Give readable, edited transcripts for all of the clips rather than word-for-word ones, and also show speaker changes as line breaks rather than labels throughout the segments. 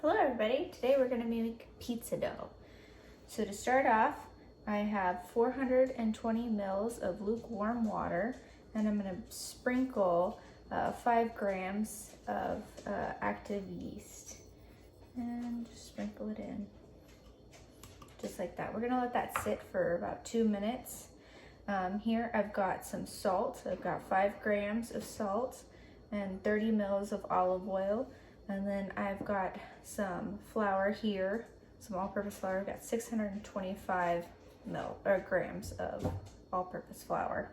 Hello everybody, today we're going to make pizza dough. So to start off, I have 420 mils of lukewarm water, and I'm going to sprinkle 5 grams of active yeast. And just sprinkle it in, just like that. We're going to let that sit for about 2 minutes. Here I've got some salt. I've got 5 grams of salt and 30 mils of olive oil. And then I've got some flour here, some all-purpose flour. I've got 625 grams of all-purpose flour.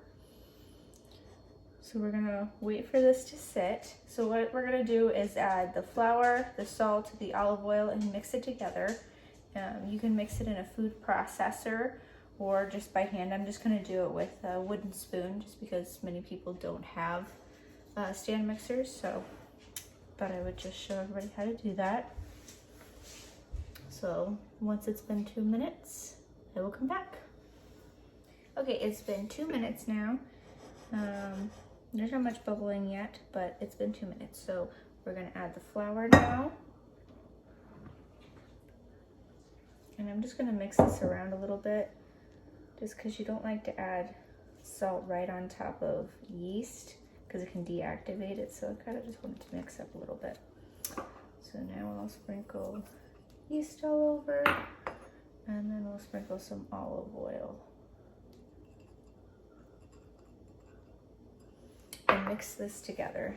So we're gonna wait for this to sit. So what we're gonna do is add the flour, the salt, the olive oil, and mix it together. You can mix it in a food processor or just by hand. I'm just gonna do it with a wooden spoon just because many people don't have stand mixers. So thought I would just show everybody how to do that. So once it's been 2 minutes, I will come back. Okay, it's been 2 minutes now. There's not much bubbling yet, but it's been 2 minutes. So we're gonna add the flour now. And I'm just gonna mix this around a little bit, just because you don't like to add salt right on top of yeast, because it can deactivate it. So I kind of just wanted to mix up a little bit. So now I'll sprinkle yeast all over, and then we'll sprinkle some olive oil. And mix this together.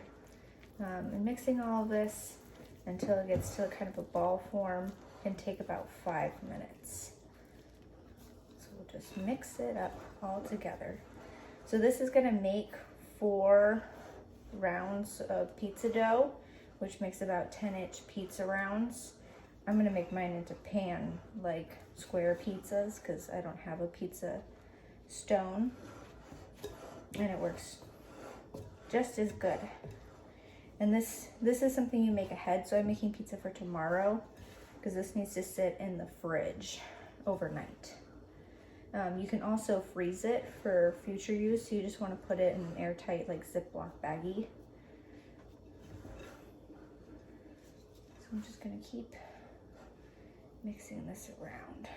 And mixing all of this until it gets to kind of a ball form can take about 5 minutes. So we'll just mix it up all together. So this is gonna make 4 rounds of pizza dough, which makes about 10-inch pizza rounds. I'm gonna make mine into pan, like square pizzas, because I don't have a pizza stone, and it works just as good. And this is something you make ahead, so I'm making pizza for tomorrow, because this needs to sit in the fridge overnight. You can also freeze it for future use. So you just want to put it in an airtight, like Ziploc baggie. So I'm just going to keep mixing this around.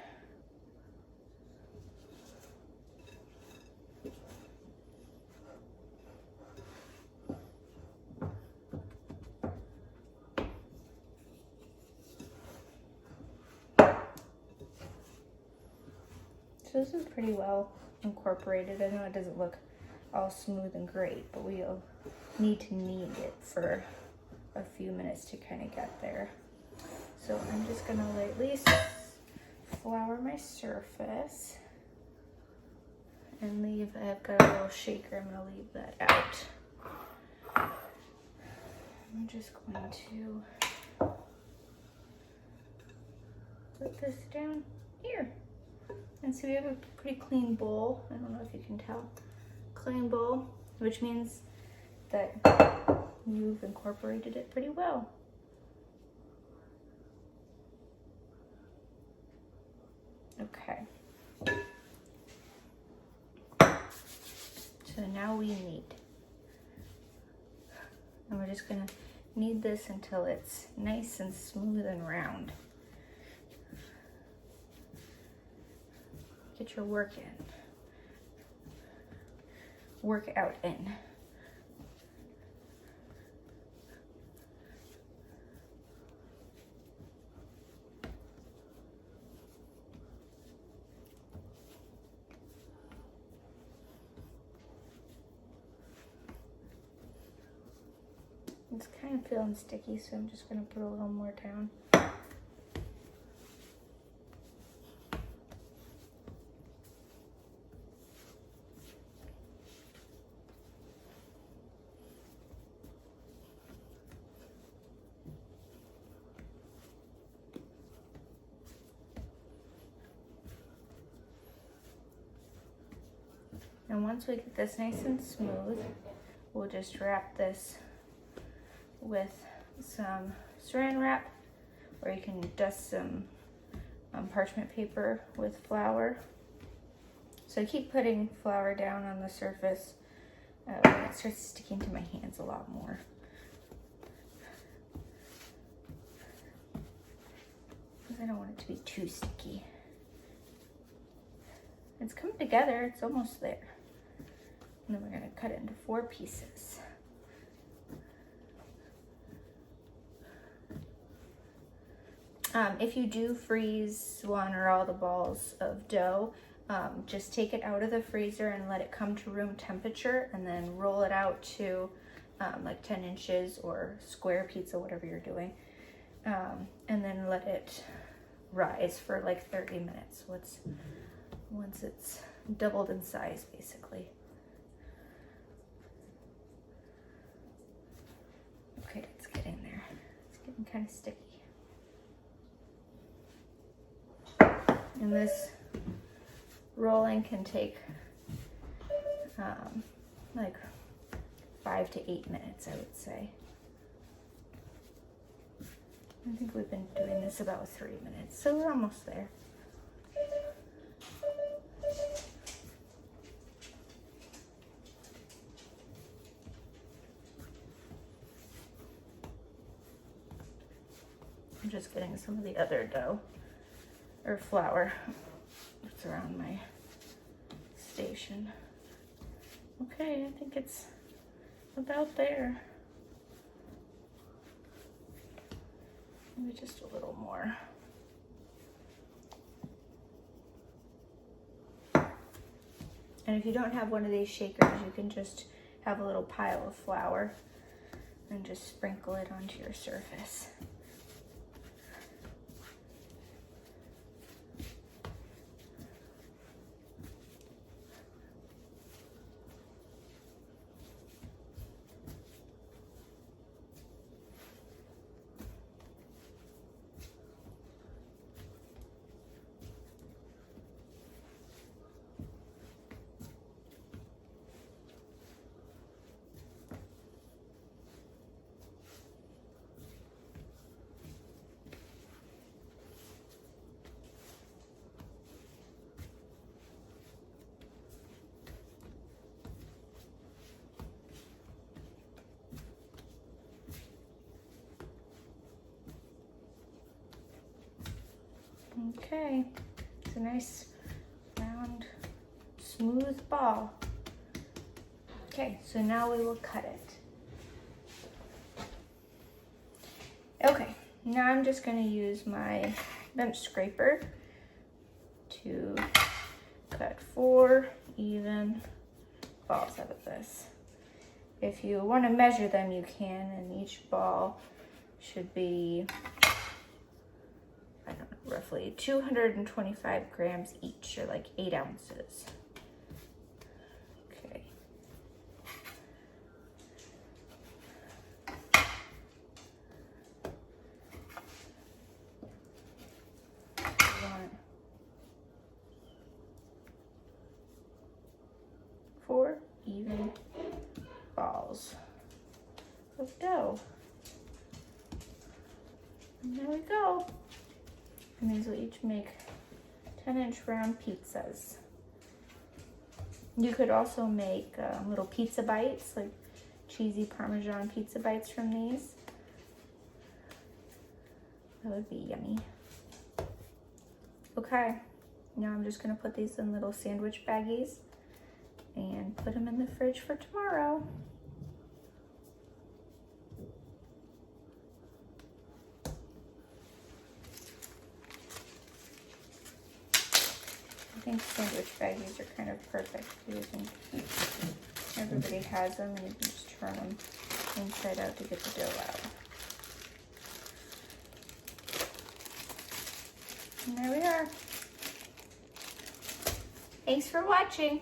So this is pretty well incorporated. I know it doesn't look all smooth and great, but we'll need to knead it for a few minutes to kind of get there. So I'm just gonna lightly flour my surface and leave, I've got a little shaker, I'm gonna leave that out. I'm just going to put this down here. And so we have a pretty clean bowl. I don't know if you can tell. Clean bowl, which means that you've incorporated it pretty well. Okay. So now we knead. And we're just gonna knead this until it's nice and smooth and round. Get your work in. Work out in. It's kind of feeling sticky, so I'm just going to put a little more down. And once we get this nice and smooth, we'll just wrap this with some saran wrap, or you can dust some parchment paper with flour. So I keep putting flour down on the surface when it starts sticking to my hands a lot more. I don't want it to be too sticky. It's coming together, it's almost there. And then we're gonna cut it into 4 pieces. If you do freeze one or all the balls of dough, just take it out of the freezer and let it come to room temperature, and then roll it out to like 10 inches or square pizza, whatever you're doing. And then let it rise for like 30 minutes once it's doubled in size, basically. Okay, it's getting there. It's getting kind of sticky. And this rolling can take like 5 to 8 minutes, I would say. I think we've been doing this about 3 minutes, so we're almost there. I'm just getting some of the other dough or flour that's around my station. Okay, I think it's about there. Maybe just a little more. And if you don't have one of these shakers, you can just have a little pile of flour and just sprinkle it onto your surface. Okay, it's a nice round, smooth ball. Okay, so now we will cut it. Okay, now I'm just going to use my bench scraper to cut 4 even balls out of this. If you want to measure them, you can, and each ball should be, I don't know, roughly 225 grams each, or like 8 ounces. Okay. We want 4 even balls of dough. And there we go. And these will each make 10-inch round pizzas. You could also make little pizza bites, like cheesy Parmesan pizza bites from these. That would be yummy. Okay, now I'm just gonna put these in little sandwich baggies and put them in the fridge for tomorrow. I think sandwich baggies are kind of perfect because everybody has them, and you can just turn them inside out to get the dough out. And there we are. Thanks for watching.